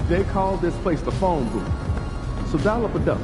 They call this place the phone booth. So dial up a duck.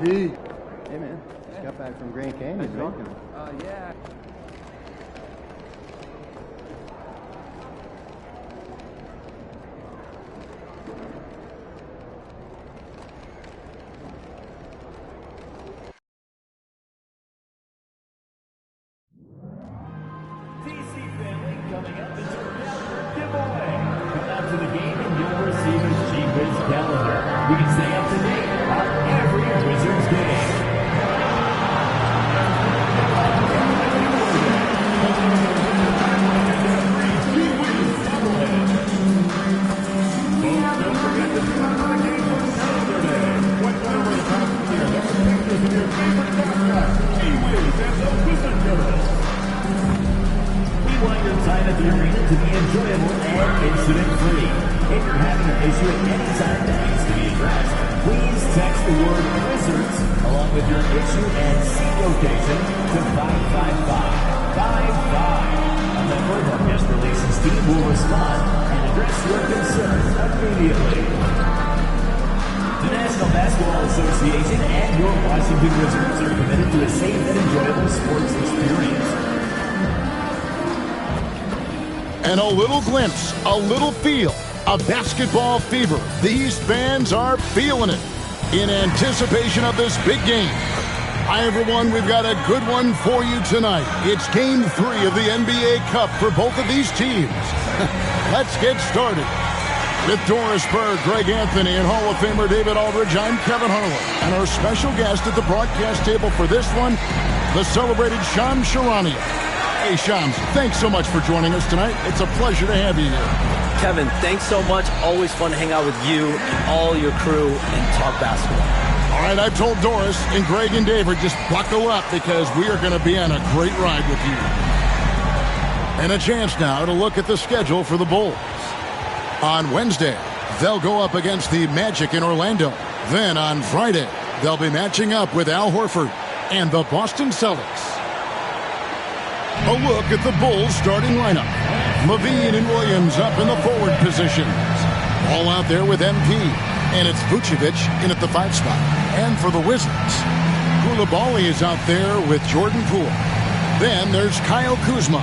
Hey man, just got back from Grand Canyon, right? Yeah. Coming up, it's our giveaway. Come out to the game and you'll receive a G-Wiz calendar. You can stay up to date on every Wizards game. Folks, don't forget to tune in for the game on Saturday. What's over the top of the year? There are pictures of your favorite mascots, G-Wiz and the Wizard Killers. We want your time at the arena to be enjoyable and incident-free. If you're having an issue at any time that needs to be addressed, please text the word Wizards along with your issue and seat location to 55555. A member of our guest relations team will respond and address your concern immediately. The National Basketball Association and your Washington Wizards are committed to a safe and enjoyable sports experience. And a little glimpse, a little feel of basketball fever. These fans are feeling it in anticipation of this big game. Hi, everyone. We've got a good one for you tonight. It's Game 3 of the NBA Cup for both of these teams. Let's get started. With Doris Berg, Greg Anthony, and Hall of Famer David Aldridge, I'm Kevin Harlan. And our special guest at the broadcast table for this one, the celebrated Shams Charania. Hey, Shams, thanks so much for joining us tonight. It's a pleasure to have you here. Kevin, thanks so much. Always fun to hang out with you and all your crew and talk basketball. All right, I've told Doris and Greg and David, just buckle up because we are going to be on a great ride with you. And a chance now to look at the schedule for the Bulls. On Wednesday, they'll go up against the Magic in Orlando. Then on Friday, they'll be matching up with Al Horford and the Boston Celtics. A look at the Bulls starting lineup. Levine and Williams up in the forward positions. All out there with MP. And it's Vucevic in at the 5 spot. And for the Wizards, Koulibaly is out there with Jordan Poole. Then there's Kyle Kuzma.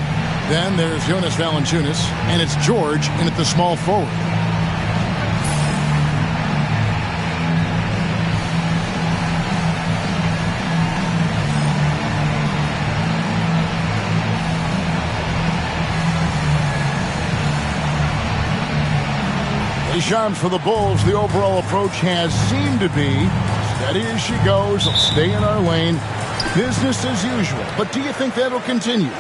Then there's Jonas Valanciunas. And it's George in at the small forward. Shams, for the Bulls, the overall approach has seemed to be steady as she goes, stay in our lane, business as usual. But do you think that'll continue?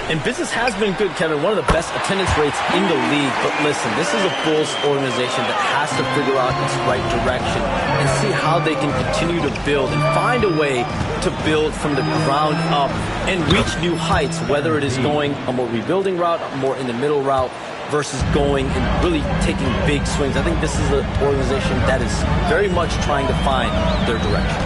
And business has been good, Kevin. One of the best attendance rates in the league. But listen, this is a Bulls organization that has to figure out its right direction and see how they can continue to build and find a way to build from the ground up and reach new heights, whether it is going a more rebuilding route, a more in the middle route, versus going and really taking big swings. I think this is an organization that is very much trying to find their direction.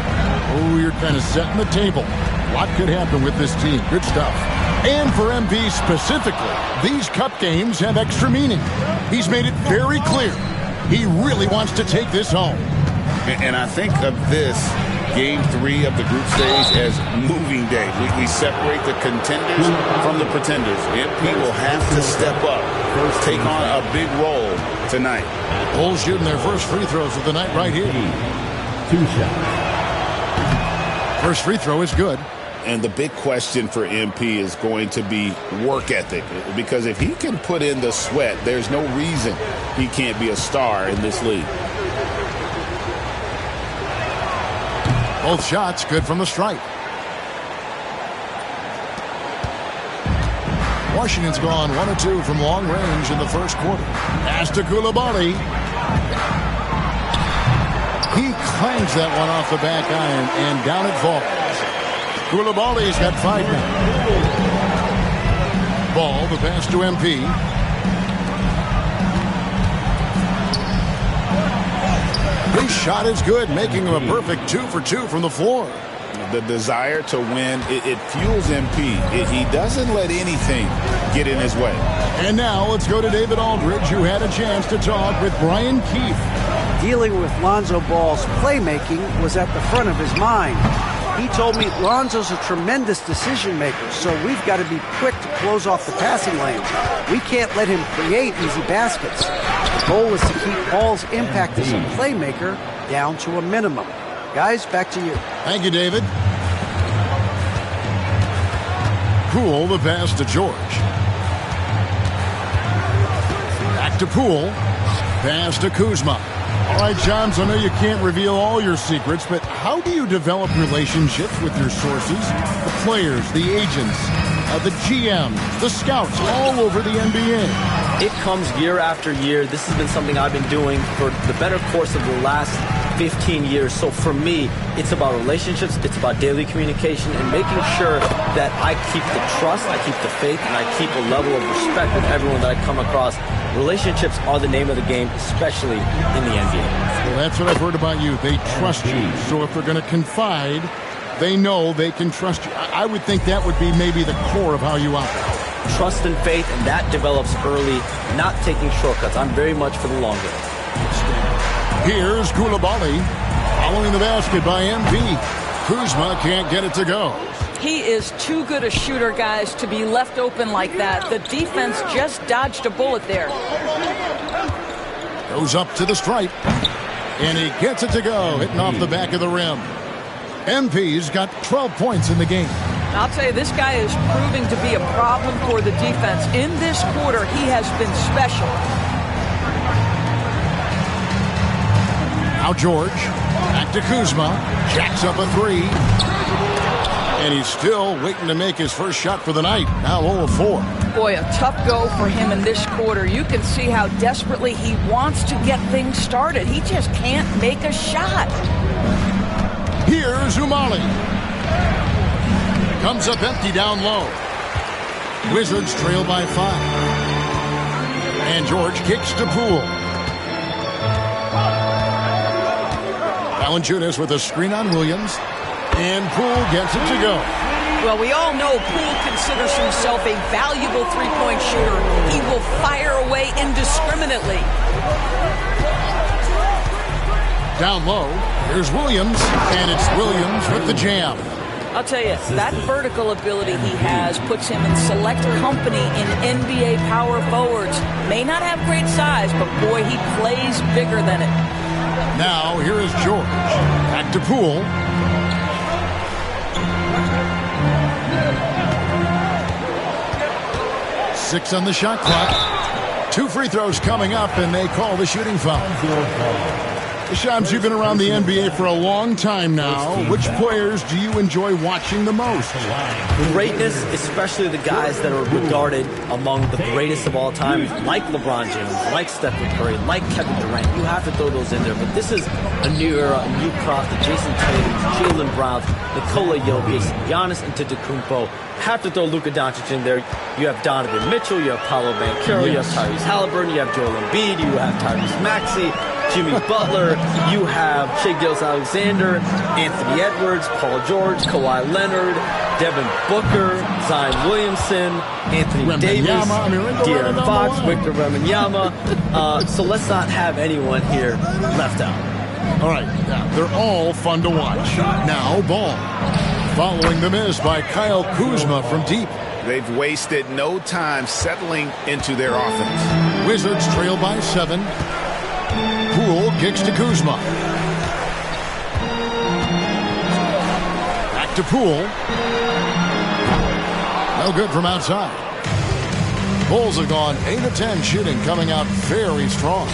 Oh, you're kind of setting the table. What could happen with this team? Good stuff. And for MP specifically, these cup games have extra meaning. He's made it very clear he really wants to take this home. And I think of this Game 3 of the group stage as moving day. We separate the contenders from the pretenders. MP will have to step up, take on a big role tonight. Bulls shooting their first free throws of the night right here. 2 shots. First free throw is good. And the big question for MP is going to be work ethic. Because if he can put in the sweat, there's no reason he can't be a star in this league. Both shots good from the stripe. Washington's gone 1 of 2 from long range in the first quarter. Pass to Coulibaly. He clangs that one off the back iron, and down it falls. Coulibaly's got 5 now. Ball, the pass to MP. His shot is good, making him a perfect 2 for 2 from the floor. The desire to win, it fuels MP. He doesn't let anything get in his way. And now let's go to David Aldridge, who had a chance to talk with Brian Keefe. Dealing with Lonzo Ball's playmaking was at the front of his mind. He told me Lonzo's a tremendous decision maker, so we've got to be quick to close off the passing lanes. We can't let him create easy baskets. The goal is to keep Ball's impact as a playmaker down to a minimum. Guys, back to you. Thank you, David. Poole, the pass to George. Back to Poole. Pass to Kuzma. All right, Johns, I know you can't reveal all your secrets, but how do you develop relationships with your sources, the players, the agents, the GMs, the scouts all over the NBA? It comes year after year. This has been something I've been doing for the better course of the last 15 years. So for me, it's about relationships, it's about daily communication, and making sure that I keep the trust, I keep the faith, and I keep a level of respect with everyone that I come across. Relationships are the name of the game, especially in the NBA. Well, that's what I've heard about you. They trust you. So if they're going to confide, they know they can trust you. I would think that would be maybe the core of how you operate. Trust and faith, and that develops early, not taking shortcuts. I'm very much for the long game. Here's Coulibaly following the basket by MP. Kuzma can't get it to go. He is too good a shooter, guys, to be left open like that. The defense just dodged a bullet there. Goes up to the stripe, and he gets it to go, hitting off the back of the rim. MP's got 12 points in the game. I'll tell you, this guy is proving to be a problem for the defense. In this quarter, he has been special. Now George, back to Kuzma, jacks up a 3. And he's still waiting to make his first shot for the night. Now 0 of 4. Boy, a tough go for him in this quarter. You can see how desperately he wants to get things started. He just can't make a shot. Here's Umali. Comes up empty down low. Wizards trail by 5. And George kicks to Poole. Valanciunas with a screen on Williams. And Poole gets it to go. Well, we all know Poole considers himself a valuable three-point shooter. He will fire away indiscriminately. Down low, here's Williams, and it's Williams with the jam. I'll tell you, that vertical ability he has puts him in select company in NBA power forwards. May not have great size, but boy, he plays bigger than it. Now, here is George. Back to Poole. Six on the shot clock. 2 free throws coming up, and they call the shooting foul. Shams, you've been around the NBA for a long time now. Which players do you enjoy watching the most? Greatness, especially the guys that are regarded among the greatest of all time, like LeBron James, like Stephen Curry, like Kevin Durant. You have to throw those in there. But this is a new era, a new crop. The Jason Tatum, Jaylen Brown, Nikola Jokic, Giannis Antetokounmpo. Have to throw Luka Doncic in there. You have Donovan Mitchell, you have Paolo Banchero, you have Tyrese Halliburton, you have Joel Embiid, you have Tyrese Maxey, Jimmy Butler, you have Shai Gilgeous-Alexander, Anthony Edwards, Paul George, Kawhi Leonard, Devin Booker, Zion Williamson, Anthony Davis, De'Aaron Fox, Victor Wembanyama. So let's not have anyone here left out. All right, they're all fun to watch. Now, ball. Following the miss by Kyle Kuzma from deep. They've wasted no time settling into their offense. Wizards trail by 7. Poole kicks to Kuzma. Back to Poole. No good from outside. Bulls have gone 8 of 10 shooting, coming out very strong.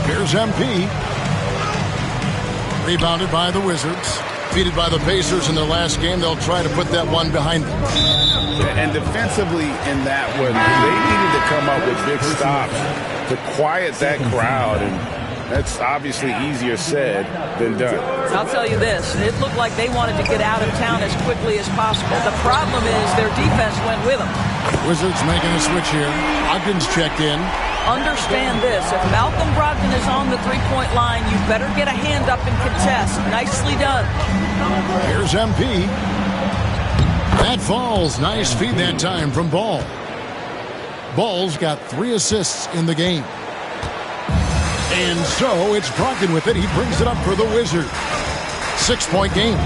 Here's MP. Rebounded by the Wizards. Defeated by the Pacers in their last game. They'll try to put that one behind them. And defensively in that one, they needed to come up with big stops to quiet that crowd. And that's obviously easier said than done. I'll tell you this. It looked like they wanted to get out of town as quickly as possible. The problem is their defense went with them. Wizards making a switch here. Ogden's checked in. Understand this. If Malcolm Brogdon is on the three-point line, you better get a hand up and contest. Nicely done. Here's MP. That falls. Nice feed that time from Ball. Ball's got 3 assists in the game. And so it's Brogdon with it. He brings it up for the Wizards. 6-point game.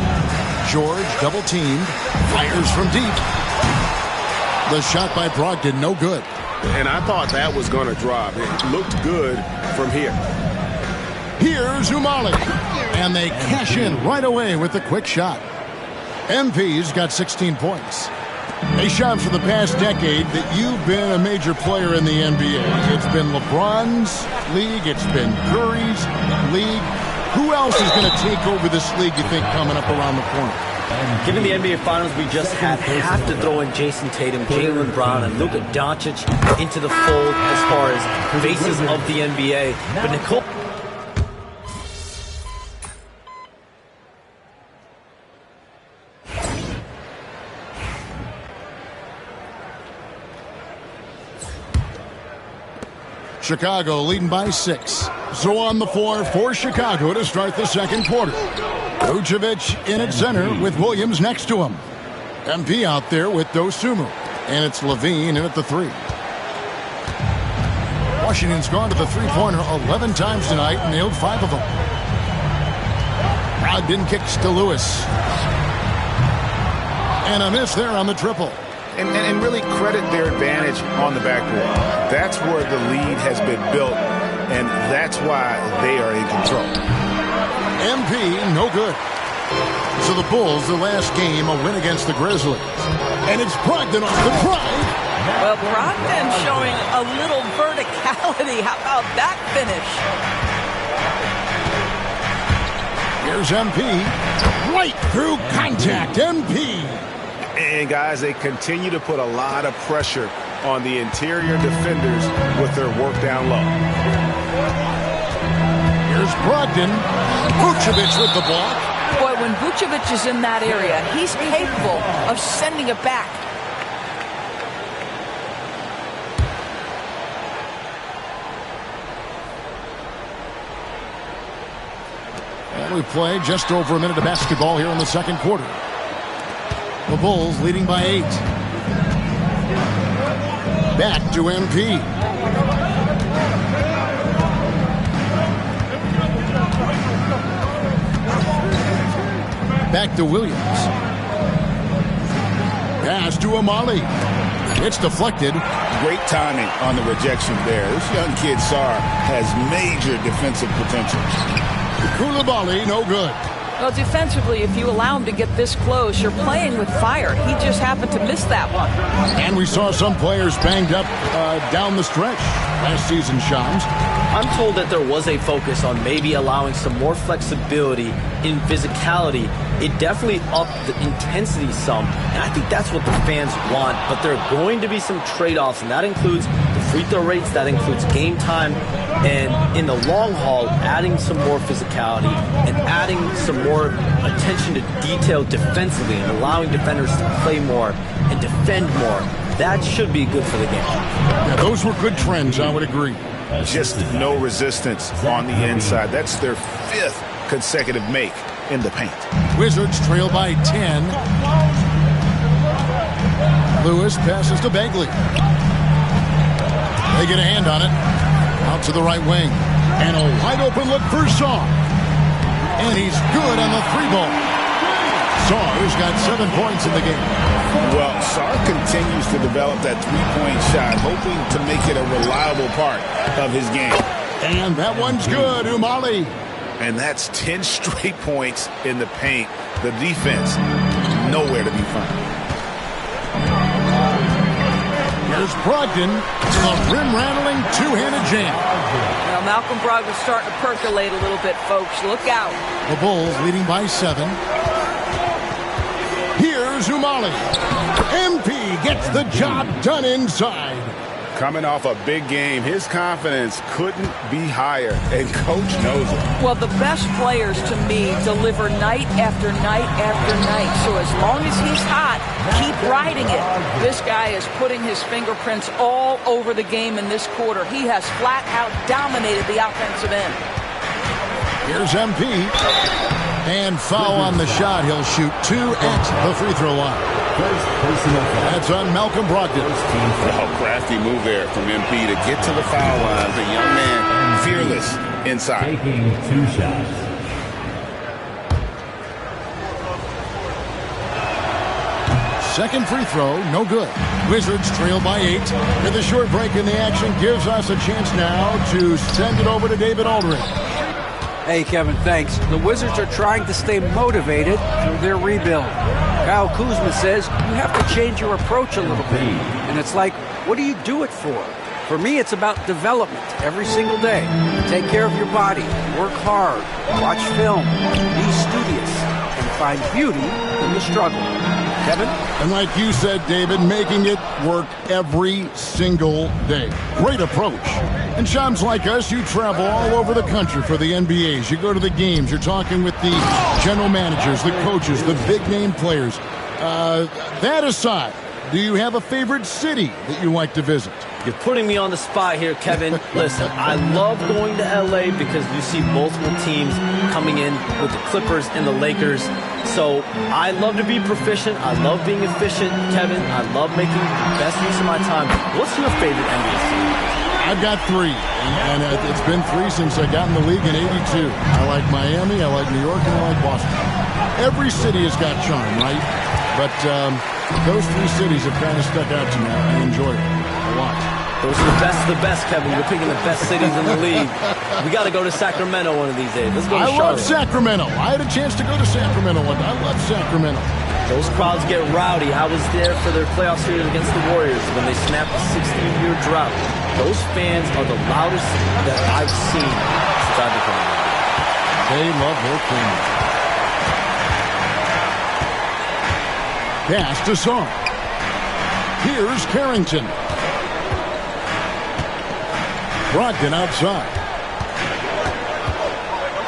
George double-teamed. Fires from deep. The shot by Brogdon, no good. And I thought that was going to drop. It looked good from here. Here's Umali. And they cash in right away with the quick shot. MP's got 16 points. Hey, Shams, for the past decade that you've been a major player in the NBA, it's been LeBron's league, it's been Curry's league. Who else is going to take over this league, you think, coming up around the corner? Given the NBA Finals we just had, have to throw in Jason Tatum, Jaylen Brown, and Luka Doncic into the fold as far as faces of the NBA. But Nicole... Chicago leading by 6. So on the floor for Chicago to start the second quarter. Vucevic in at center with Williams next to him. MP out there with Dosunmu. And it's Levine in at the 3. Washington's gone to the three-pointer 11 times tonight and nailed 5 of them. Brogdon kicks to Lewis. And a miss there on the triple. And really credit their advantage on the backboard. That's where the lead has been built, and that's why they are in control. MP, no good. So the Bulls, their last game, a win against the Grizzlies. And it's Brogdon off the drive. Well, Brogdon showing a little verticality. How about that finish? Here's MP. Right through contact. MP. And, guys, they continue to put a lot of pressure on the interior defenders with their work down low. Here's Brogdon. Vucevic with the block. Boy, when Vucevic is in that area, he's capable of sending it back. And we played just over a minute of basketball here in the second quarter. The Bulls leading by 8. Back to MP. Back to Williams. Pass to Umali. It's deflected. Great timing on the rejection there. This young kid, Sarr, has major defensive potential. Koulibaly, no good. Well, defensively, if you allow him to get this close, you're playing with fire. He just happened to miss that one. And we saw some players banged up down the stretch last season, Shams. I'm told that there was a focus on maybe allowing some more flexibility in physicality. It definitely upped the intensity some, and I think that's what the fans want. But there are going to be some trade-offs, and that includes the free throw rates, that includes game time, and in the long haul, adding some more physicality and adding some more attention to detail defensively and allowing defenders to play more and defend more. That should be good for the game. Yeah, those were good trends, I would agree. Just no resistance on the inside. That's their 5th consecutive make in the paint. Wizards trail by 10. Lewis passes to Bagley. They get a hand on it. Out to the right wing. And a wide open look for Saw. And he's good on the 3-ball. Saw's got 7 points in the game. Well, Saw continues to develop that 3-point shot, hoping to make it a reliable part of his game. And that one's good, Umali. And that's 10 straight points in the paint. The defense, nowhere to be found. Here's Brogdon to the rim-rattling two-handed jam. Now, Malcolm Brogdon's starting to percolate a little bit, folks. Look out. The Bulls leading by 7. Here's Umali. MP gets the job done inside. Coming off a big game, his confidence couldn't be higher, and Coach knows it. Well, the best players, to me, deliver night after night after night. So as long as he's hot, keep riding it. This guy is putting his fingerprints all over the game in this quarter. He has flat-out dominated the offensive end. Here's MP. And foul on the shot. He'll shoot 2 at the free throw line. That's on Malcolm Brogdon. Oh, crafty move there from MP to get to the foul line. The young man, fearless inside. Taking 2 shots. Second free throw, no good. Wizards trail by 8. And the short break in the action gives us a chance now to send it over to David Aldridge. Hey, Kevin, thanks. The Wizards are trying to stay motivated through their rebuild. Kyle Kuzma says you have to change your approach a little bit. And it's like, what do you do it for? For me, it's about development every single day. Take care of your body, work hard, watch film, be studious, and find beauty in the struggle. Kevin? And like you said, David, making it work every single day. Great approach. And Shams, like us, you travel all over the country for the NBAs. You go to the games. You're talking with the general managers, the coaches, the big-name players. That aside, do you have a favorite city that you like to visit? You're putting me on the spot here, Kevin. Listen, I love going to L.A. because you see multiple teams coming in with the Clippers and the Lakers. So I love to be proficient. I love being efficient, Kevin. I love making the best use of my time. What's your favorite NBA city? I've got 3, and it's been 3 since I got in the league in '82. I like Miami, I like New York, and I like Boston. Every city has got charm, right? But those 3 cities have kind of stuck out to me. I enjoy it a lot. Those are the best, Kevin. You're picking the best cities in the league. We got to go to Sacramento one of these days. Let's go to Charlotte. I love Sacramento. I had a chance to go to Sacramento one day. I love Sacramento. Those crowds get rowdy. I was there for their playoff series against the Warriors when they snapped a 16-year drought. Those fans are the loudest that I've seen since I've become a fan. They love their team. Pass to Song. Here's Carrington. Brogdon outside.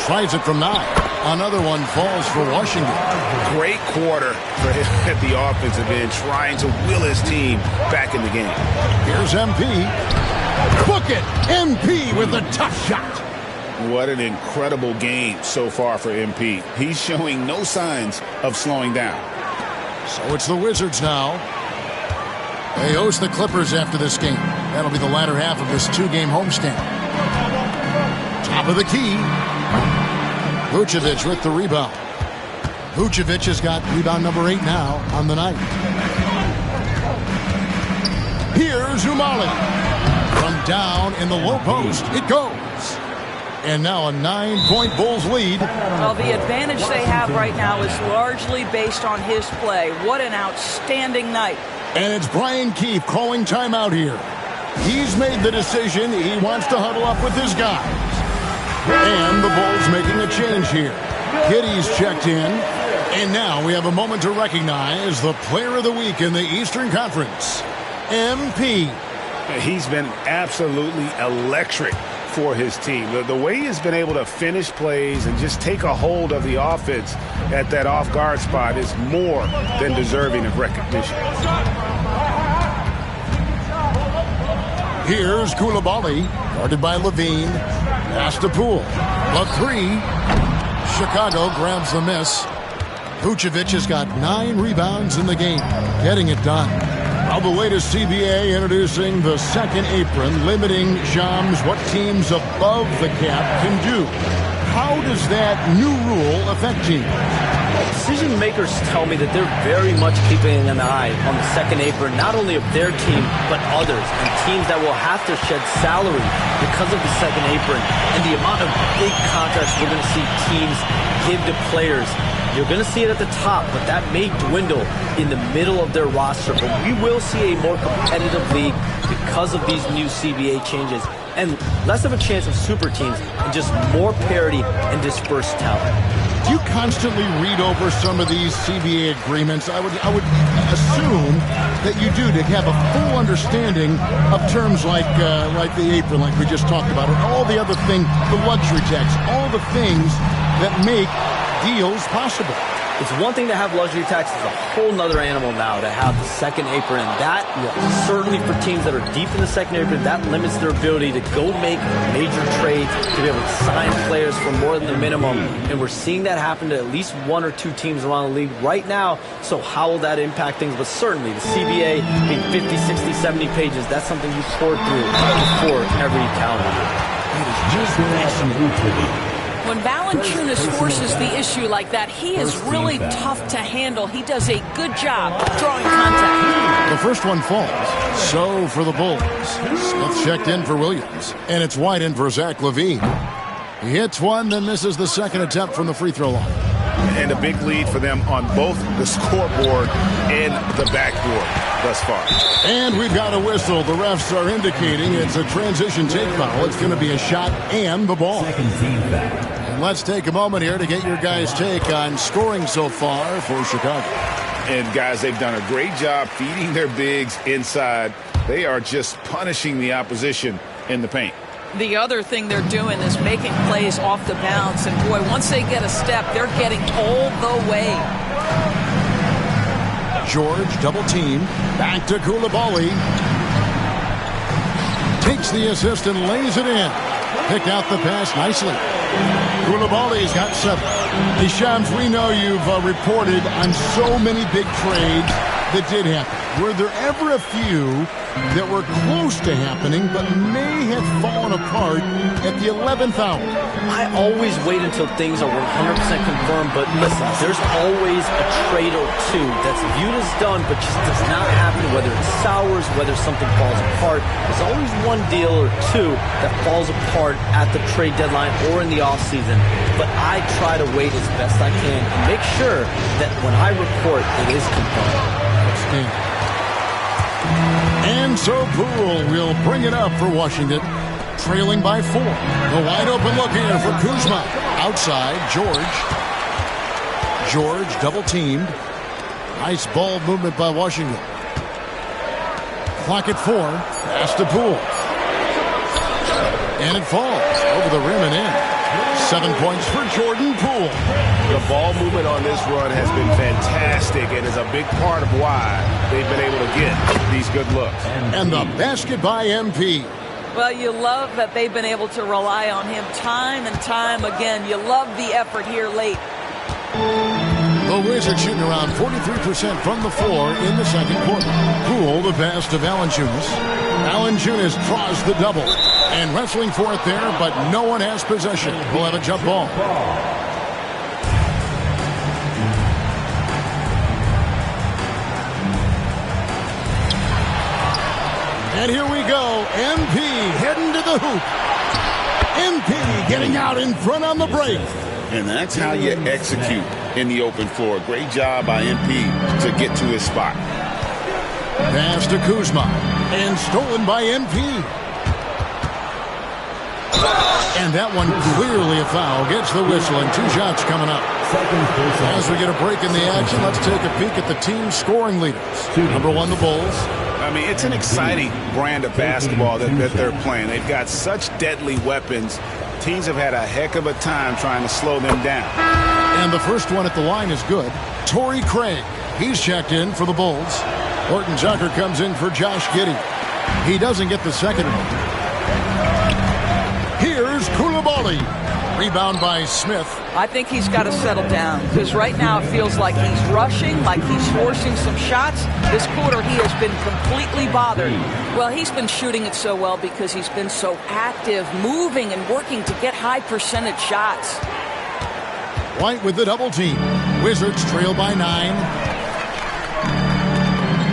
Tries it from 9. Another one falls for Washington. Great quarter for him at the offensive end, trying to will his team back in the game. Here's MP. Book it! MP with a tough shot. What an incredible game so far for MP. He's showing no signs of slowing down. So it's the Wizards now. They host the Clippers after this game. That'll be the latter half of this 2-game homestand. Top of the key. Vucevic with the rebound. Vucevic has got rebound number 8 now on the night. Here's Umali. From down in the low post, it goes. And now a 9-point Bulls lead. Well, the advantage they have right now is largely based on his play. What an outstanding night. And it's Brian Keefe calling timeout here. He's made the decision. He wants to huddle up with his guys. And the Bulls making a change here. Giddy's checked in. And now we have a moment to recognize the player of the week in the Eastern Conference, MP. He's been absolutely electric for his team. The way he's been able to finish plays and just take a hold of the offense at that off-guard spot is more than deserving of recognition. Here's Koulibaly, guarded by Levine. Pass to Poole. The three. Chicago grabs the miss. Vucevic has got 9 rebounds in the game, getting it done. Well, the latest CBA introducing the second apron, limiting, Shams, what teams above the cap can do. How does that new rule affect teams? Decision makers tell me that they're very much keeping an eye on the second apron, not only of their team, but others, and teams that will have to shed salary because of the second apron and the amount of big contracts we're going to see teams give to players. You're going to see it at the top, but that may dwindle in the middle of their roster. But we will see a more competitive league because of these new CBA changes and less of a chance of super teams and just more parity and dispersed talent. Do you constantly read over some of these CBA agreements? I would assume that you do, to have a full understanding of terms like the apron, like we just talked about, and all the other things, the luxury tax, all the things that make deals possible. It's one thing to have luxury tax. It's a whole nother animal now to have the second apron. And that, certainly for teams that are deep in the second apron, that limits their ability to go make major trades, to be able to sign players for more than the minimum. And we're seeing that happen to at least 1 or 2 teams around the league right now. So how will that impact things? But certainly the CBA being 50, 60, 70 pages, that's something you pour through before every calendar year. When Valanciunas forces the issue like that, he is really tough to handle. He does a good job drawing contact. The first one falls. So for the Bulls, Smith checked in for Williams. And it's White in for Zach LaVine. He hits one, then misses the second attempt from the free throw line. And a big lead for them on both the scoreboard and the backboard thus far. And we've got a whistle. The refs are indicating it's a transition take foul. It's going to be a shot and the ball. And let's take a moment here to get your guys' take on scoring so far for Chicago. And guys, they've done a great job feeding their bigs inside. They are just punishing the opposition in the paint. The other thing they're doing is making plays off the bounce. And, boy, once they get a step, they're getting all the way. George double team. Back to Koulibaly. Takes the assist and lays it in. Picked out the pass nicely. Koulibaly's got 7. Hey, Shams, we know you've reported on so many big trades that did happen. Were there ever a few that were close to happening but may have fallen apart at the 11th hour? I always wait until things are 100% confirmed, but listen, there's always a trade or two that's viewed as done but just does not happen, whether it sours, whether something falls apart. There's always one deal or two that falls apart at the trade deadline or in the offseason, but I try to wait as best I can and make sure that when I report, it is confirmed. And so Poole will bring it up for Washington, trailing by 4. The wide open look here for Kuzma. Outside, George. George double teamed. Nice ball movement by Washington. Clock at 4. Pass to Poole. And it falls over the rim and in. 7 points for Jordan Poole. The ball movement on this run has been fantastic and is a big part of why they've been able to get these good looks. And the basket by MP. Well, you love that they've been able to rely on him time and time again. You love the effort here late. The Wizards shooting around 43% from the floor in the second quarter. Poole the pass to Valanciunas. Valanciunas draws the double. And wrestling for it there, but no one has possession. We'll have a jump ball. And here we go. MP heading to the hoop. MP getting out in front on the break. And that's how you execute in the open floor. Great job by MP to get to his spot. Pass to Kuzma, and stolen by MP. And that one clearly a foul. Gets the whistle, and 2 shots coming up. As we get a break in the action, let's take a peek at the team scoring leaders. Number 1, the Bulls. I mean, it's an exciting brand of basketball that they're playing. They've got such deadly weapons. Teams have had a heck of a time trying to slow them down. And the first one at the line is good. Torrey Craig. He's checked in for the Bulls. Horton Tucker comes in for Josh Giddey. He doesn't get the second one. Here's Coulibaly. Rebound by Smith. I think he's got to settle down because right now it feels like he's rushing, like he's forcing some shots. This quarter he has been completely bothered. Well, he's been shooting it so well because he's been so active, moving and working to get high percentage shots. White with the double team. Wizards trail by 9.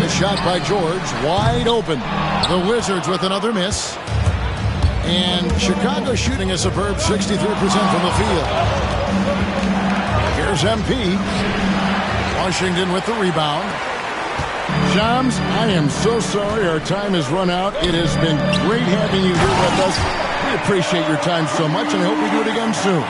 The shot by George, wide open. The Wizards with another miss. And Chicago shooting a superb 63% from the field. Here's MP. Washington with the rebound. Shams, I am so sorry our time has run out. It has been great having you here with us. We appreciate your time so much, and I hope we do it again soon.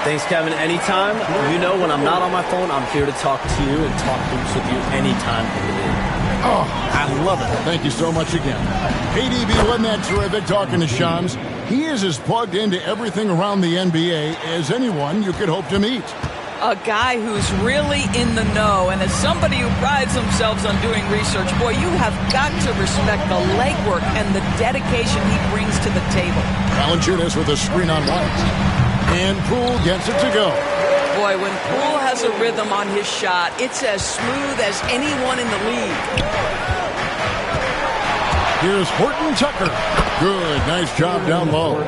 Thanks, Kevin. Anytime. You know when I'm not on my phone, I'm here to talk to you and talk hoops with you anytime in the day. Oh, I love it. Thank you so much again. ADB, wasn't that terrific talking to Shams? He is as plugged into everything around the NBA as anyone you could hope to meet. A guy who's really in the know, and as somebody who prides themselves on doing research, boy, you have got to respect the legwork and the dedication he brings to the table. Valanciunas with a screen on White. And Poole gets it to go. Boy, when Poole has a rhythm on his shot, it's as smooth as anyone in the league. Here's Horton Tucker. Good, nice job down low.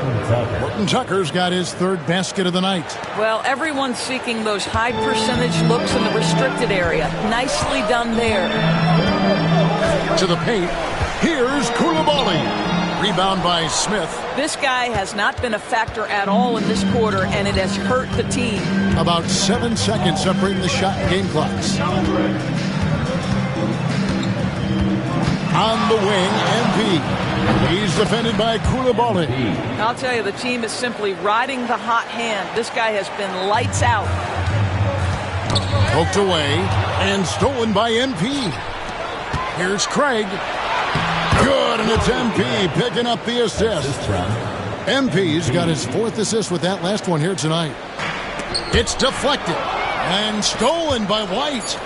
Horton Tucker's got his 3rd basket of the night. Well, everyone's seeking those high percentage looks in the restricted area. Nicely done there. To the paint. Here's Coulibaly. Rebound by Smith. This guy has not been a factor at all in this quarter, and it has hurt the team. About 7 seconds separating the shot and game clocks. On the wing, MP. He's defended by Coulibaly. I'll tell you, the team is simply riding the hot hand. This guy has been lights out. Poked away and stolen by MP. Here's Craig. Good, and it's MP picking up the assist. MP's got his 4th assist with that last one here tonight. It's deflected and stolen by White.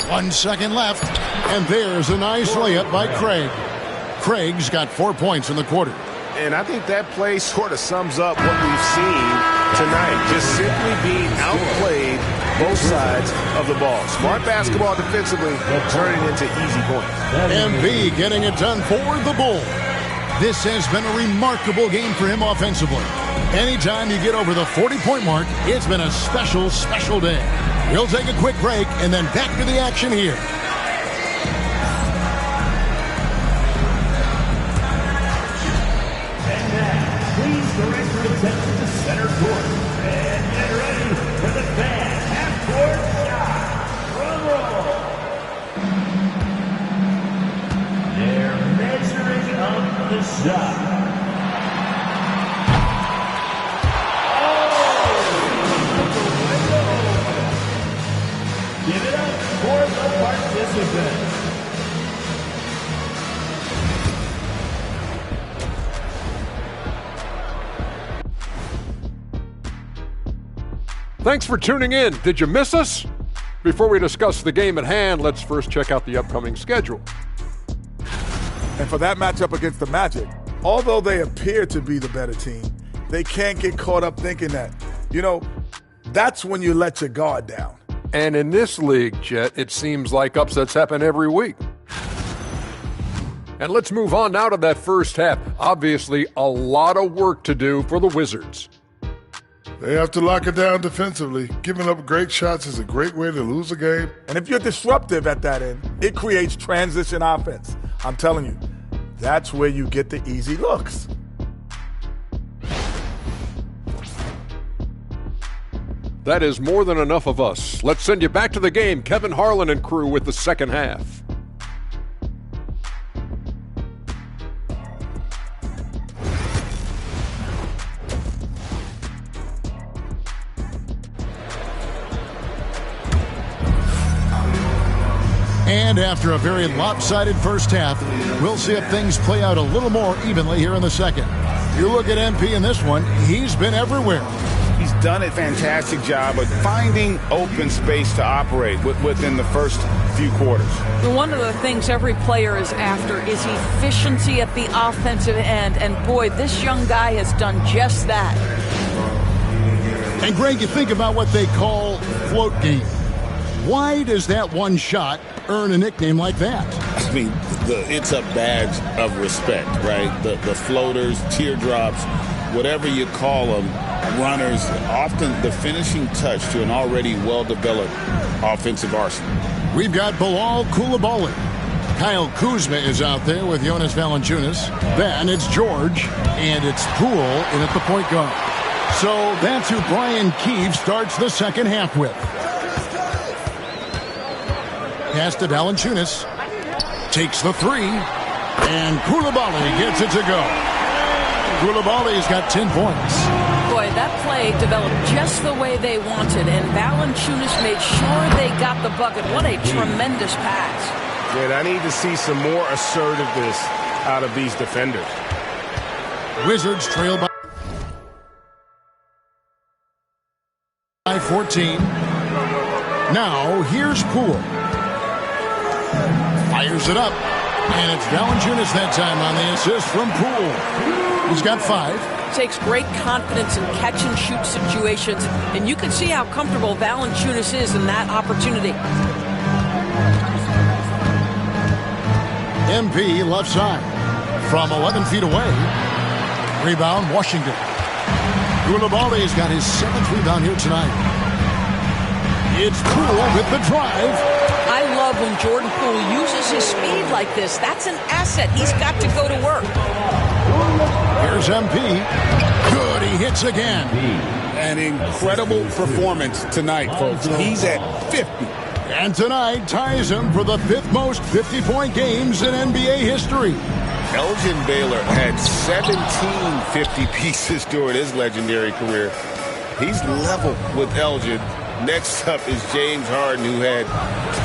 1 second left, and there's a nice layup by Craig. Craig's got 4 points in the quarter. And I think that play sort of sums up what we've seen tonight. Just simply being outplayed both sides of the ball. Smart basketball defensively, turning into easy points. MP getting it done for the Bull. This has been a remarkable game for him offensively. Anytime you get over the 40-point mark, it's been a special, special day. We'll take a quick break and then back to the action here. And now, please direct your attention to center court. And get ready for the fan half-court shot. Drum roll. They're measuring up the shot. Give it up for the participants. Thanks for tuning in. Did you miss us? Before we discuss the game at hand, let's first check out the upcoming schedule. And for that matchup against the Magic, although they appear to be the better team, they can't get caught up thinking that. You know, that's when you let your guard down. And in this league, Jet, it seems like upsets happen every week. And let's move on now to that first half. Obviously, a lot of work to do for the Wizards. They have to lock it down defensively. Giving up great shots is a great way to lose a game. And if you're disruptive at that end, it creates transition offense. I'm telling you, that's where you get the easy looks. That is more than enough of us. Let's send you back to the game. Kevin Harlan and crew with the second half. And after a very lopsided first half, we'll see if things play out a little more evenly here in the second. You look at MP in this one, he's been everywhere. He's done a fantastic job of finding open space to operate within the first few quarters. One of the things every player is after is efficiency at the offensive end. And boy, this young guy has done just that. And Greg, you think about what they call float game. Why does that one shot earn a nickname like that? I mean, it's a badge of respect, right? The floaters, teardrops, whatever you call them, runners, often the finishing touch to an already well-developed offensive arsenal. We've got Bilal Coulibaly. Kyle Kuzma is out there with Jonas Valanciunas. Then it's George, and it's Poole in at the point guard. So that's who Brian Keefe starts the second half with. Pass to Valanciunas. Takes the three. And Coulibaly gets it to go. Coulibaly's got 10 points. Boy, that play developed just the way they wanted, and Valanciunas made sure they got the bucket. What a tremendous pass. Good. I need to see some more assertiveness out of these defenders. Wizards trail by 14. Now, here's Poole. Fires it up. And it's Valanciunas that time on the assist from Poole. He's got 5. Takes great confidence in catch-and-shoot situations, and you can see how comfortable Valanciunas is in that opportunity. MP left side from 11 feet away. Rebound, Washington. Coulibaly's got his 7th rebound here tonight. It's Poole with the drive. I love when Jordan Poole uses his speed like this. That's an asset. He's got to go to work. Here's MP. Good, he hits again. An incredible performance tonight, folks. He's at 50. And tonight ties him for the 5th most 50-point games in NBA history. Elgin Baylor had 17 50 pieces during his legendary career. He's level with Elgin. Next up is James Harden, who had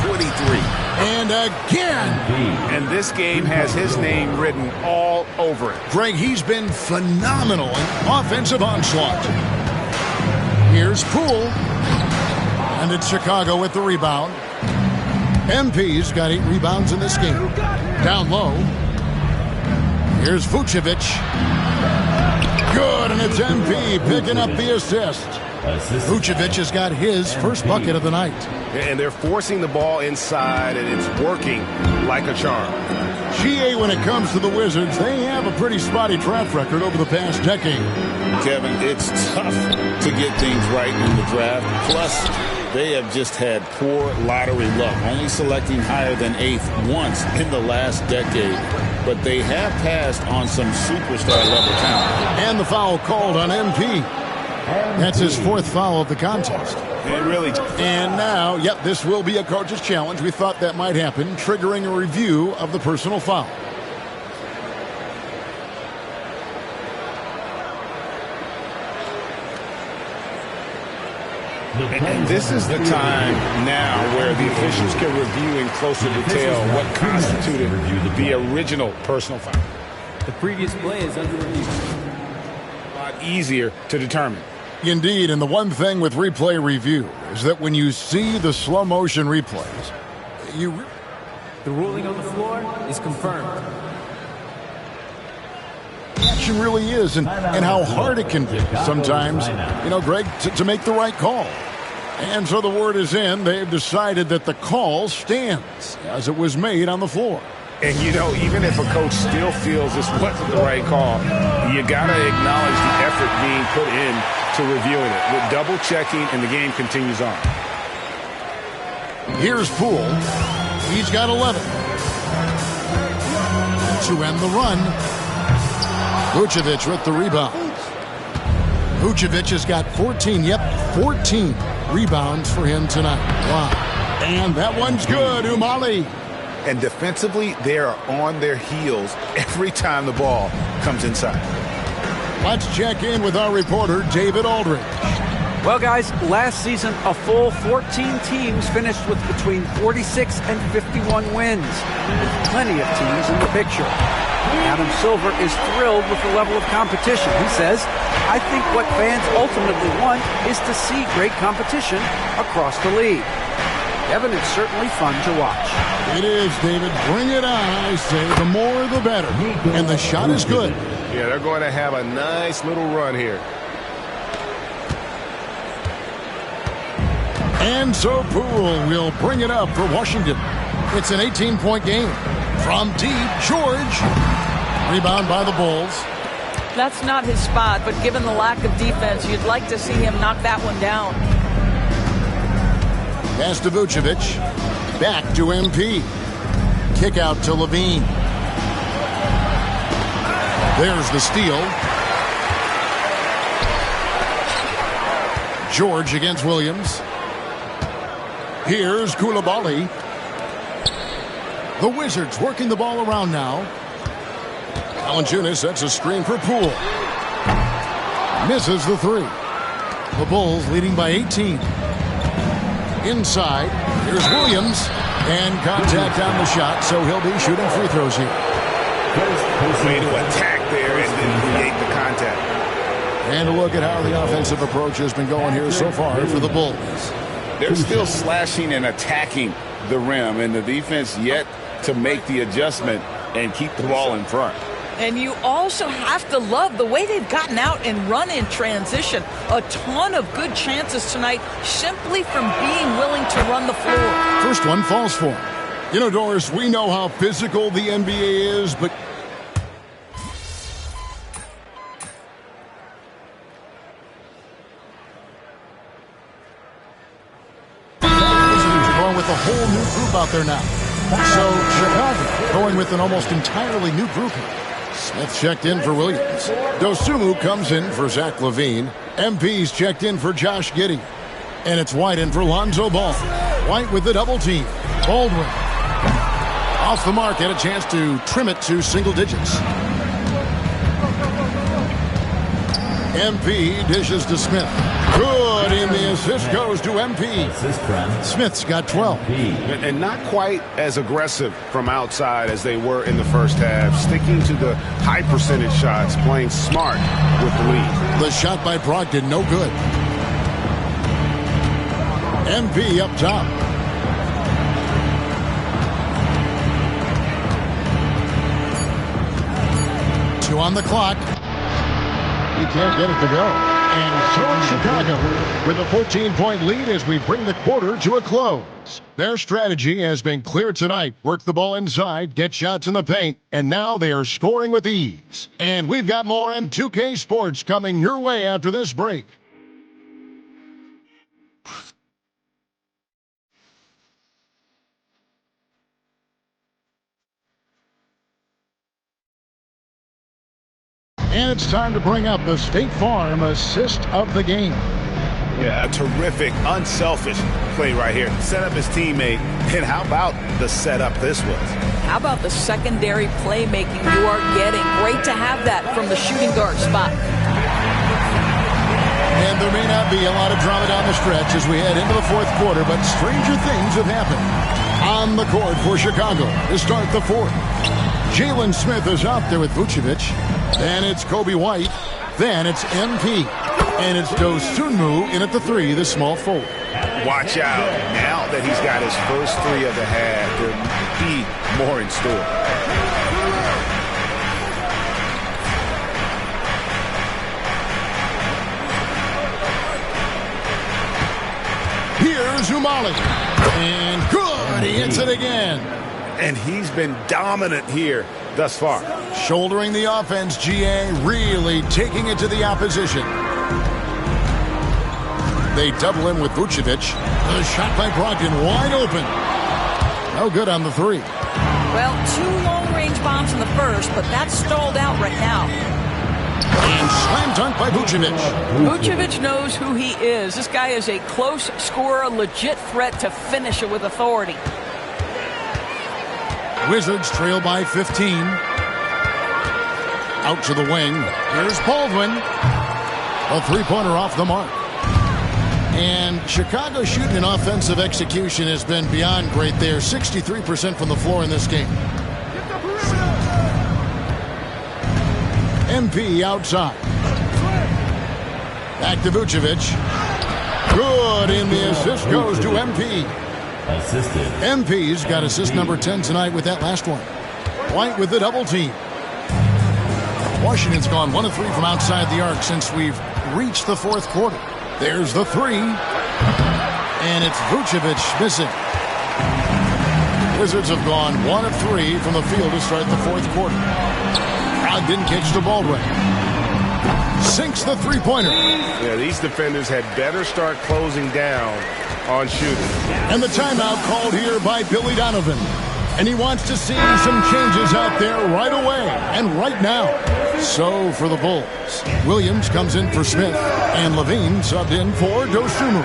23. And again. And this game has his name written all over it. Greg, he's been phenomenal in offensive onslaught. Here's Poole. And it's Chicago with the rebound. MP's got 8 rebounds in this game. Down low. Here's Vucevic. Good, and it's MP picking up the assist. Vucevic has got his first bucket of the night. And they're forcing the ball inside, and it's working like a charm. GA, when it comes to the Wizards, they have a pretty spotty track record over the past decade. Kevin, it's tough to get things right in the draft. Plus, they have just had poor lottery luck, only selecting higher than 8th once in the last decade. But they have passed on some superstar-level talent. And the foul called on MP. That's his 4th foul of the contest. It really. And now, yep, this will be a coach's challenge. We thought that might happen, triggering a review of the personal foul. And this is the time now where the officials can review in closer detail what constituted the original personal foul. The previous play is under review. A lot easier to determine. Indeed, and the one thing with replay review is that when you see the slow motion replays, the ruling on the floor is confirmed. Action really is, and how hard it can be sometimes, Greg, to make the right call. And so the word is in. They've decided that the call stands as it was made on the floor. And, even if a coach still feels this wasn't the right call, you got to acknowledge the effort being put in to reviewing it with double checking, and the game continues on. Here's Poole. He's got 11. To end the run. Vucevic with the rebound. Vucevic has got 14 rebounds for him tonight. Wow. And that one's good, Umali. And defensively, they are on their heels every time the ball comes inside. Let's check in with our reporter, David Aldridge. Well, guys, last season, a full 14 teams finished with between 46 and 51 wins, with plenty of teams in the picture. Adam Silver is thrilled with the level of competition. He says, I think what fans ultimately want is to see great competition across the league. Kevin, it's certainly fun to watch. It is, David. Bring it on, I say. The more, the better. And the shot is good. Yeah, they're going to have a nice little run here. And so Poole will bring it up for Washington. It's an 18-point game. From deep, George. Rebound by the Bulls. That's not his spot, but given the lack of defense, you'd like to see him knock that one down. Pass to Vucevic. Back to MP. Kick out to Levine. There's the steal. George against Williams. Here's Coulibaly. The Wizards working the ball around now. Valanciunas sets a screen for Poole. Misses the three. The Bulls leading by 18. Inside, here's Williams. And contact on the shot, so he'll be shooting free throws here. Way to attack there and then create the contact. And a look at how the offensive approach has been going here so far for the Bulls. They're still slashing and attacking the rim, and the defense yet to make the adjustment and keep the ball in front. And you also have to love the way they've gotten out and run in transition. A ton of good chances tonight simply from being willing to run the floor. First one falls for him. You know, Doris, we know how physical the NBA is, but going with a whole new group out there now. So Chicago going with an almost entirely new group here. Smith checked in for Williams. Dosunmu comes in for Zach LaVine. MP's checked in for Josh Giddey. And it's White in for Lonzo Ball. White with the double team. Baldwin. Off the mark, had a chance to trim it to single digits. MP dishes to Smith. Good, and the assist goes to MP. Smith's got 12. And not quite as aggressive from outside as they were in the first half. Sticking to the high percentage shots, playing smart with the lead. The shot by Brogdon, no good. MP up top. Two on the clock. He can't get it to go. And so Chicago with a 14-point lead as we bring the quarter to a close. Their strategy has been clear tonight. Work the ball inside, get shots in the paint, and now they are scoring with ease. And we've got more M2K Sports coming your way after this break. And it's time to bring up the State Farm assist of the game. Yeah, a terrific, unselfish play right here. Set up his teammate. And how about the setup this was? How about the secondary playmaking you are getting? Great to have that from the shooting guard spot. And there may not be a lot of drama down the stretch as we head into the fourth quarter, but stranger things have happened. On the court for Chicago to start the fourth. Jalen Smith is out there with Vucevic. Then it's Kobe White. Then it's MP. And it's Dosunmu in at the three, the small forward. Watch out. Now that he's got his first three of the half, there might be more in store. Here's Umali. And good. He hits it again. And he's been dominant here thus far. Shouldering the offense, GA really taking it to the opposition. They double him with Vucevic. The shot by Brogdon wide open. No good on the three. Well, two long-range bombs in the first, but that's stalled out right now. And slam dunk by Vucevic. Vucevic knows who he is. This guy is a close scorer, legit threat to finish it with authority. Wizards trail by 15. Out to the wing. Here's Baldwin. A three-pointer off the mark. And Chicago's shooting and offensive execution has been beyond great there. 63% from the floor in this game. MP outside. Back to Vucevic. Good, and the assist goes to MP. Assisted. MP's got assist number 10 tonight with that last one. White with the double team. Washington's gone 1 of 3 from outside the arc since we've reached the fourth quarter. There's the three. And it's Vucevic missing. Wizards have gone 1 of 3 from the field to start the fourth quarter. Didn't catch the Baldwin. Sinks the three-pointer. Yeah, these defenders had better start closing down on shooting. And the timeout called here by Billy Donovan. And he wants to see some changes out there right away and right now. So for the Bulls, Williams comes in for Smith, and Levine subbed in for Dosunmu.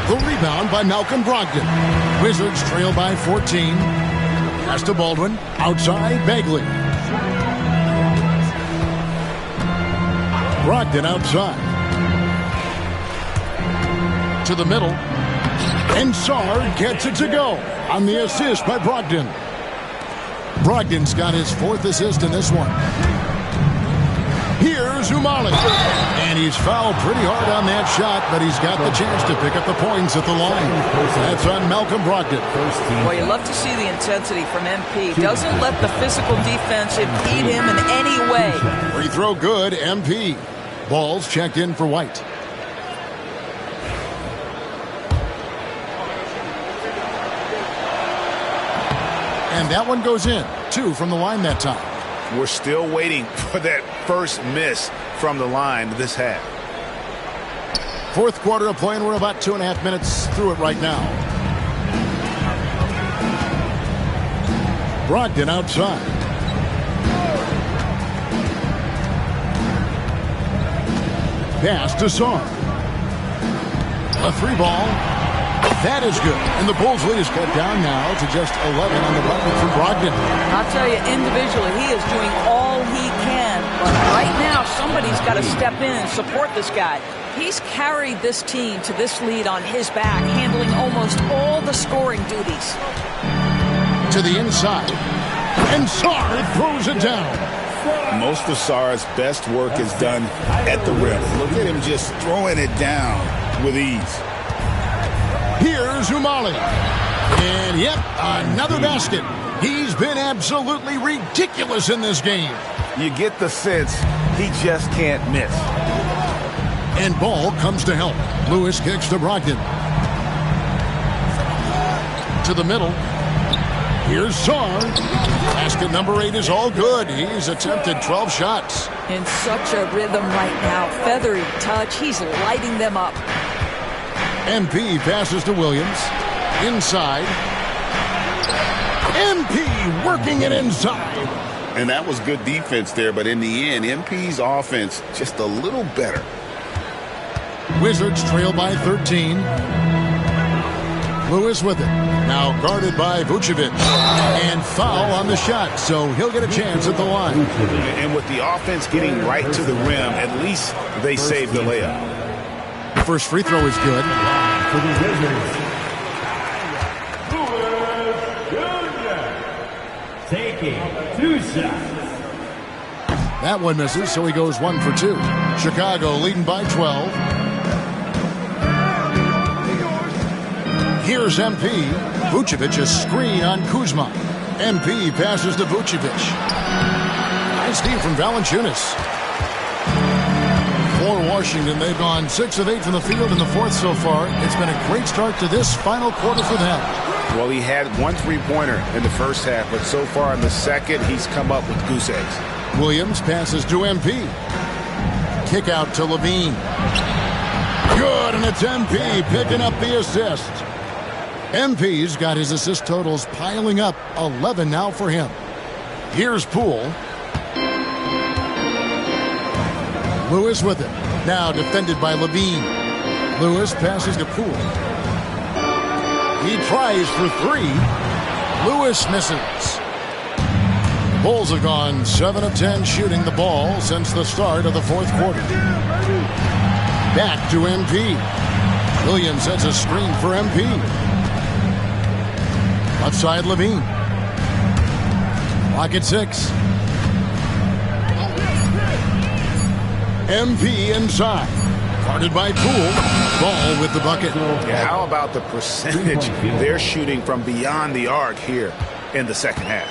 The rebound by Malcolm Brogdon. Wizards trail by 14. Pass to Baldwin. Outside, Bagley. Brogdon outside. To the middle. And Sarr gets it to go on the assist by Brogdon. Brogdon's got his 4th assist in this one. Here's Umali. And he's fouled pretty hard on that shot, but he's got the chance to pick up the points at the line. That's on Malcolm Brogdon. Well, you love to see the intensity from MP. Doesn't let the physical defense impede him in any way. Free throw good, MP. Ball's checked in for White. And that one goes in. 2 from the line that time. We're still waiting for that first miss from the line this half. Fourth quarter of play, and we're about 2.5 minutes through it right now. Brogdon outside. Pass to Sarr. A 3-ball. That is good. And the Bulls' lead is cut down now to just 11 on the bucket for Brogdon. I'll tell you, individually, he is doing all he can. But right now, somebody's got to step in and support this guy. He's carried this team to this lead on his back, handling almost all the scoring duties. To the inside. And Sarr throws it down. Most of Sarr's best work is done at the rim. Look at him just throwing it down with ease. Here's Umali. And yep, another basket. He's been absolutely ridiculous in this game. You get the sense he just can't miss. And ball comes to help. Lewis kicks to Brogdon. To the middle. Here's Sarr. Basket number 8 is all good. He's attempted 12 shots. In such a rhythm right now. Feathery touch. He's lighting them up. MP passes to Williams. Inside. MP working it inside. And that was good defense there, but in the end, MP's offense just a little better. Wizards trail by 13. Lewis with it. Now guarded by Vucevic. And foul on the shot, so he'll get a chance at the line. And with the offense getting right to the rim, at least they saved the layup. First free throw is good. For the Wizards, taking 2 shots. That one misses, so he goes 1 for 2. Chicago leading by 12. Here's MP. Vucevic, a screen on Kuzma. MP passes to Vucevic. Nice steal from Valanciunas. For Washington, they've gone 6 of 8 from the field in the fourth so far. It's been a great start to this final quarter for them. Well, he had 1 3-pointer in the first half, but so far in the second, he's come up with goose eggs. Williams passes to MP. Kick out to Levine. Good, and it's MP picking up the assist. MP's got his assist totals piling up. 11 now for him. Here's Poole. Lewis with it. Now defended by Levine. Lewis passes to Poole. He tries for three. Lewis misses. Bulls have gone 7 of 10 shooting the ball since the start of the fourth quarter. Back to MP. Williams sets a screen for MP. Left side Levine. Clock at 6. MP inside. Guarded by Poole. Ball with the bucket. Yeah, how about the percentage they're shooting from beyond the arc here in the second half?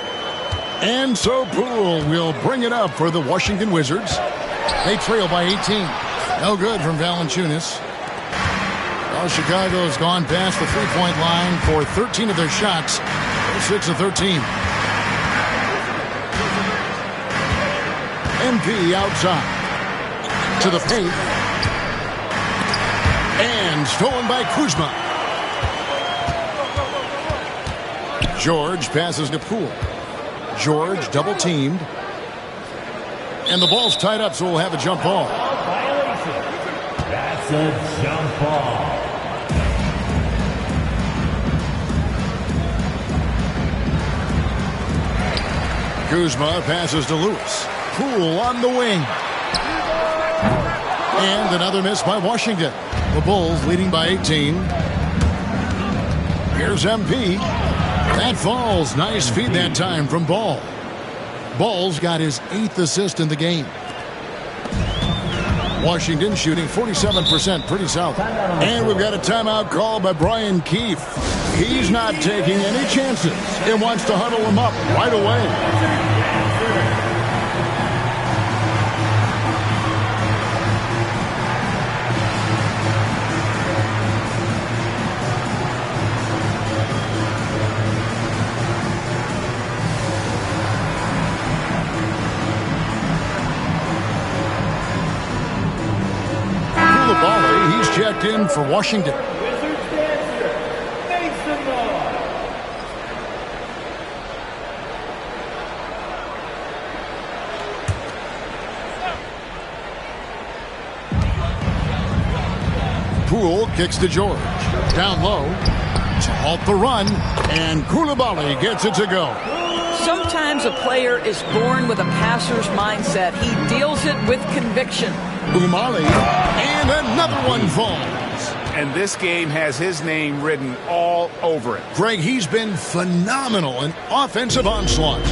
And so Poole will bring it up for the Washington Wizards. They trail by 18. No good from Valanciunas. Well, Chicago's gone past the three-point line for 13 of their shots. 6 of 13. MP outside. To the paint. And stolen by Kuzma. George passes to Poole. George double teamed. And the ball's tied up, so we'll have a jump ball. That's a jump ball. Kuzma passes to Lewis. Poole on the wing. And another miss by Washington. The Bulls leading by 18. Here's MP. That falls. Nice feed that time from Ball. Ball's got his 8th assist in the game. Washington shooting 47%, pretty solid. And we've got a timeout call by Brian Keefe. He's not taking any chances and wants to huddle him up right away. He's checked in for Washington. Poole kicks to George. Down low to halt the run, and Coulibaly gets it to go. Sometimes a player is born with a passer's mindset. He deals it with conviction. Umali, and another one falls. And this game has his name written all over it. Greg, he's been phenomenal in offensive onslaught.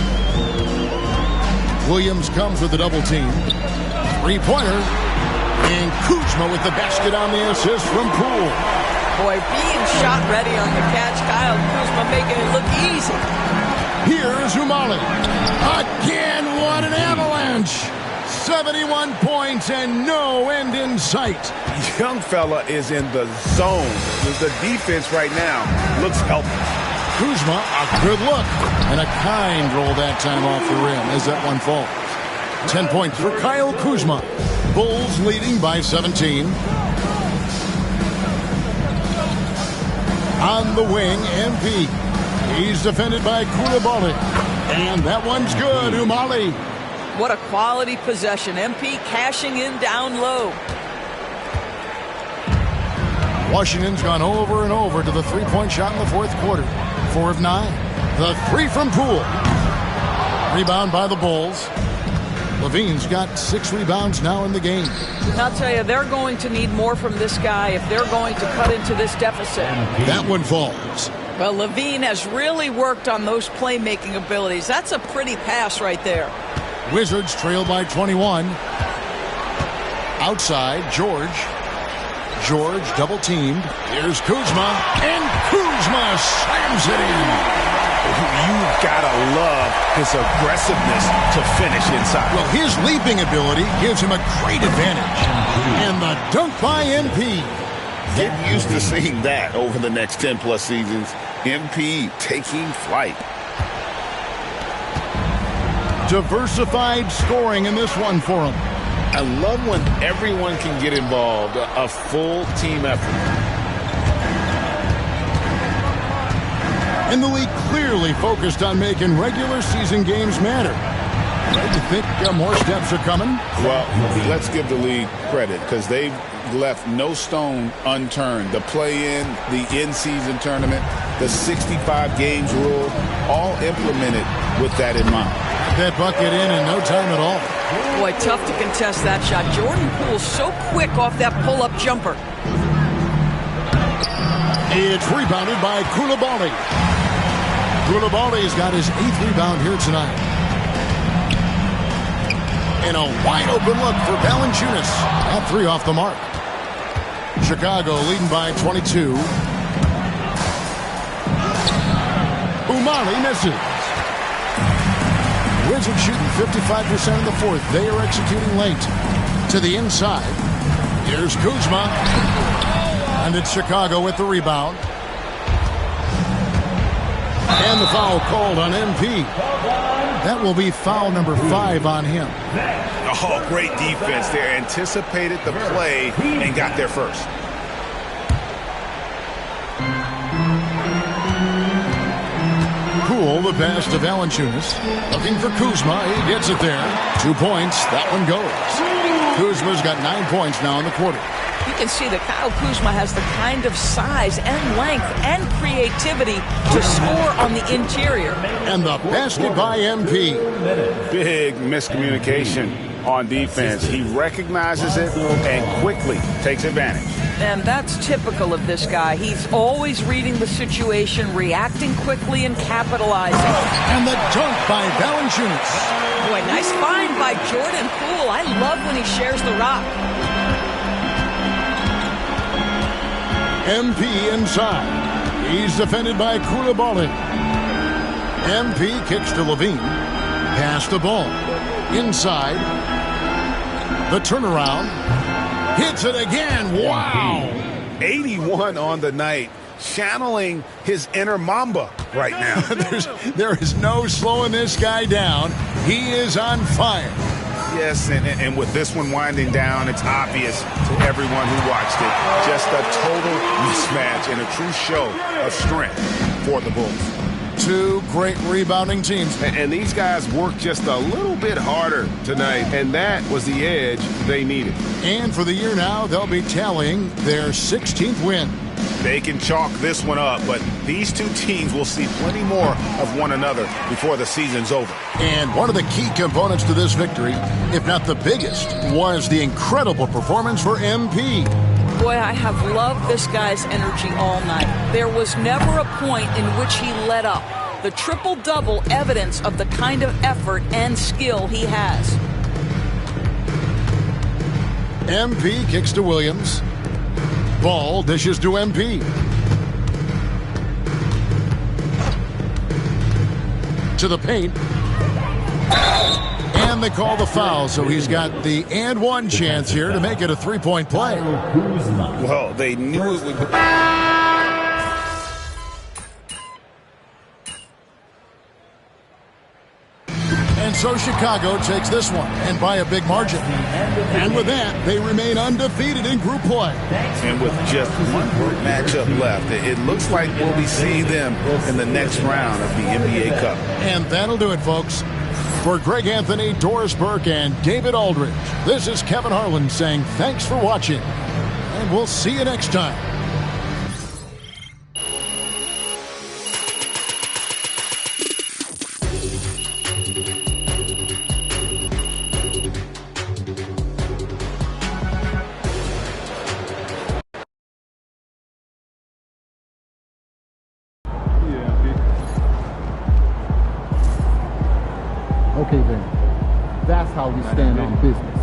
Williams comes with the double team. Three-pointer. And Kuzma with the basket on the assist from Poole. Boy, being shot ready on the catch. Kyle Kuzma making it look easy. Here's Umali. Again, what an avalanche. 71 points and no end in sight. Young fella is in the zone. The defense right now looks healthy. Kuzma, a good look. And a kind roll that time off the rim as that one falls. 10 points for Kyle Kuzma. Bulls leading by 17. On the wing, MP. He's defended by Coulibaly. And that one's good, Umali. What a quality possession. MP cashing in down low. Washington's gone over and over to the three-point shot in the fourth quarter. 4 of 9. The three from Poole. Rebound by the Bulls. Levine's got 6 rebounds now in the game. I'll tell you, they're going to need more from this guy if they're going to cut into this deficit. That one falls. Well, Levine has really worked on those playmaking abilities. That's a pretty pass right there. Wizards trail by 21. Outside, George. George double teamed. Here's Kuzma. And Kuzma slams it in. You've got to love his aggressiveness to finish inside. Well, his leaping ability gives him a great advantage. And the dunk by MP. Get used to seeing that over the next 10-plus seasons. MP taking flight. Diversified scoring in this one for him. I love when everyone can get involved, a full team effort. And the league clearly focused on making regular season games matter. You think more steps are coming? Well, let's give the league credit because they've left no stone unturned. The play-in, the in-season tournament, the 65 games rule, all implemented with that in mind. That bucket in no time at all. Boy, tough to contest that shot. Jordan Poole's so quick off that pull-up jumper. It's rebounded by Koulibaly. Koulibaly's got his 8th rebound here tonight. And a wide-open look for Valanciunas. At 3 off the mark. Chicago leading by 22. Umali misses. Wizards shooting 55% in the fourth. They are executing late. To the inside. Here's Kuzma. And it's Chicago with the rebound. And the foul called on MP. That will be foul number 5 on him. Oh, great defense there. Anticipated the play and got there first. Poole, the pass to Valanciunas. Looking for Kuzma. He gets it there. 2 points. That one goes. Kuzma's got 9 points now in the quarter. You can see that Kyle Kuzma has the kind of size and length and creativity to score on the interior. And the basket by MP. Big miscommunication on defense. He recognizes it and quickly takes advantage. And that's typical of this guy. He's always reading the situation, reacting quickly, and capitalizing. And the dunk by Valanciunas. Boy, nice find by Jordan Poole. I love when he shares the rock. MP inside. He's defended by Koulibaly. MP kicks to Levine. Pass the ball. Inside. The turnaround. Hits it again. Wow. 81 on the night. Channeling his inner Mamba right now. There is no slowing this guy down. He is on fire. Yes, and with this one winding down, it's obvious to everyone who watched it. Just a total mismatch and a true show of strength for the Bulls. 2 great rebounding teams. And these guys worked just a little bit harder tonight, and that was the edge they needed. And for the year now, they'll be tallying their 16th win. They can chalk this one up, but these two teams will see plenty more of one another before the season's over. And one of the key components to this victory, if not the biggest, was the incredible performance for MP. Boy, I have loved this guy's energy all night. There was never a point in which he let up. The triple-double evidence of the kind of effort and skill he has. MP kicks to Williams. Ball dishes to MP. To the paint. And they call the foul, so he's got the and one chance here to make it a 3-point play. Well, they knew it would be. And so Chicago takes this one, and by a big margin. And with that, they remain undefeated in group play. And with just one group matchup left, it looks like we'll be seeing them in the next round of the NBA Cup. And that'll do it, folks. For Greg Anthony, Doris Burke, and David Aldridge, this is Kevin Harlan saying thanks for watching. And we'll see you next time. Okay, then. That's how we stand on business.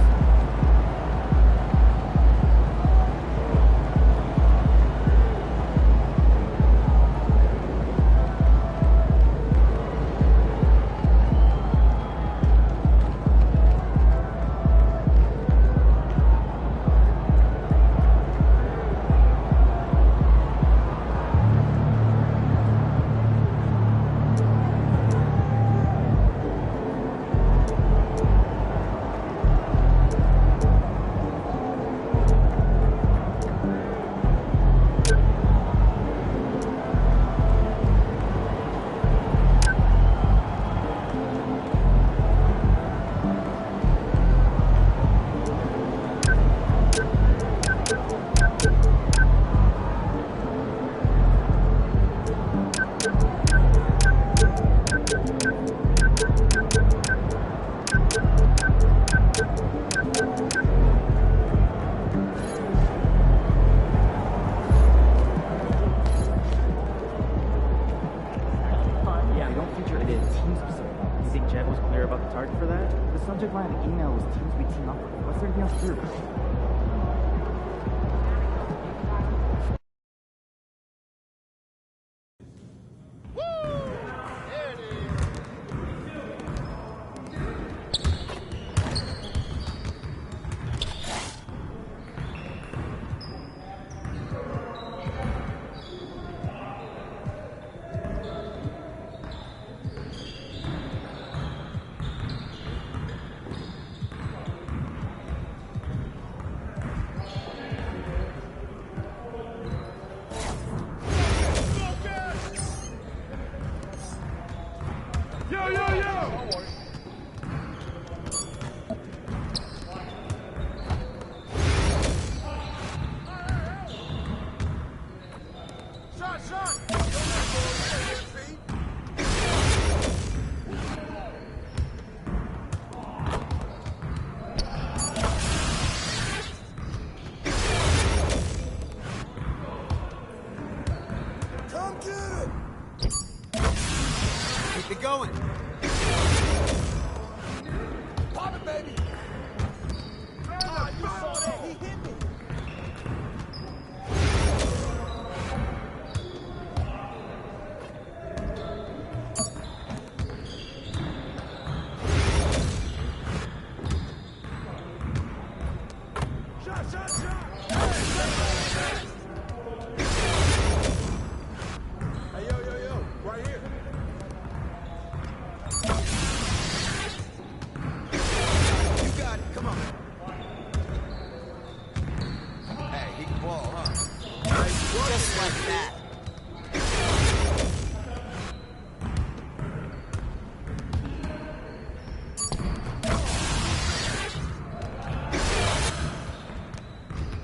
reply to email was teams we team up with. What's there to be upset about? Keep it going. Pop it, baby. Ah, you saw that. He hit me. Hey, yo, right here. You got it. Come on. Hey, he can ball, huh? Just like that.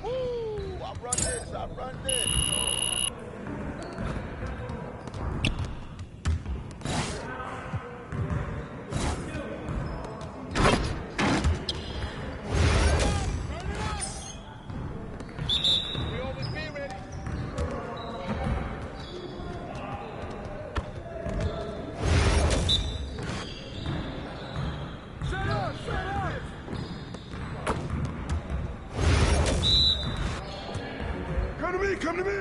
Woo! I run this. Come to me!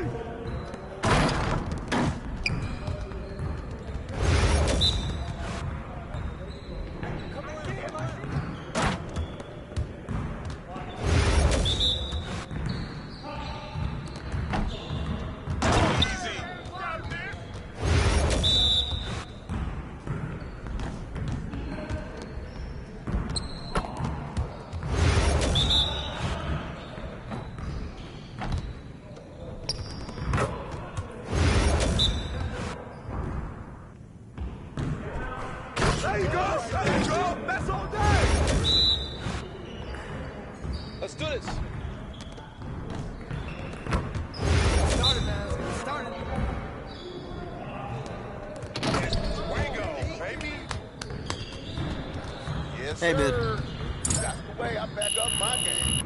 There you go. That's all day. Let's do this. Started, man. Started. Fuego, baby. Yes, Hey, sir. man. That's the way I back up my game.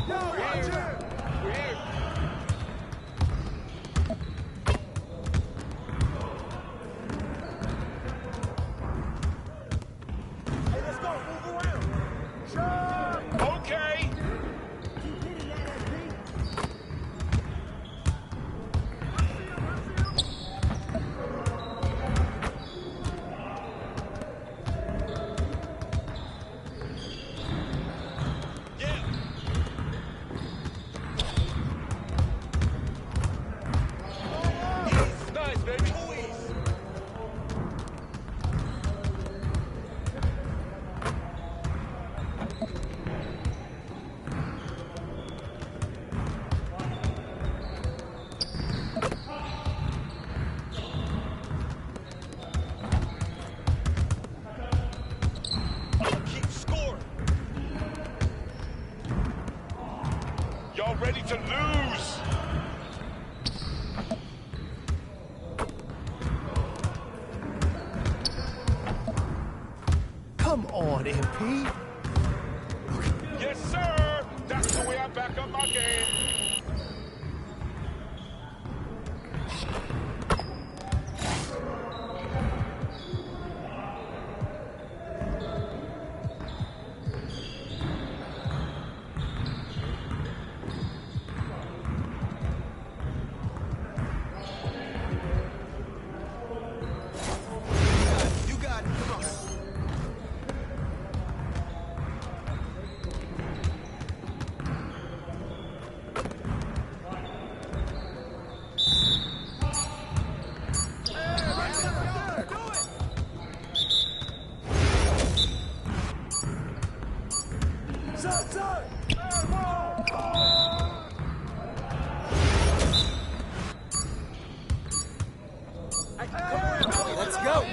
Yo, watch it. on, MP. Yes, sir. That's the way I back up my game. You got it. Come on. Let's go.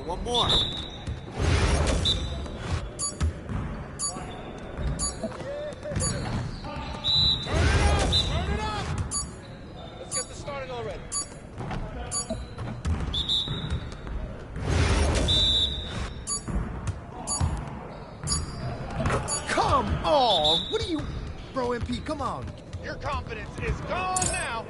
One more. Turn it up. Let's get this started already. Come on. What are you, bro, MP? Come on. Your confidence is gone now.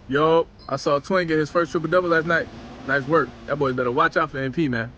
Yo, I saw Twin get his first triple-double last night. Nice work. That boy better watch out for MP, man.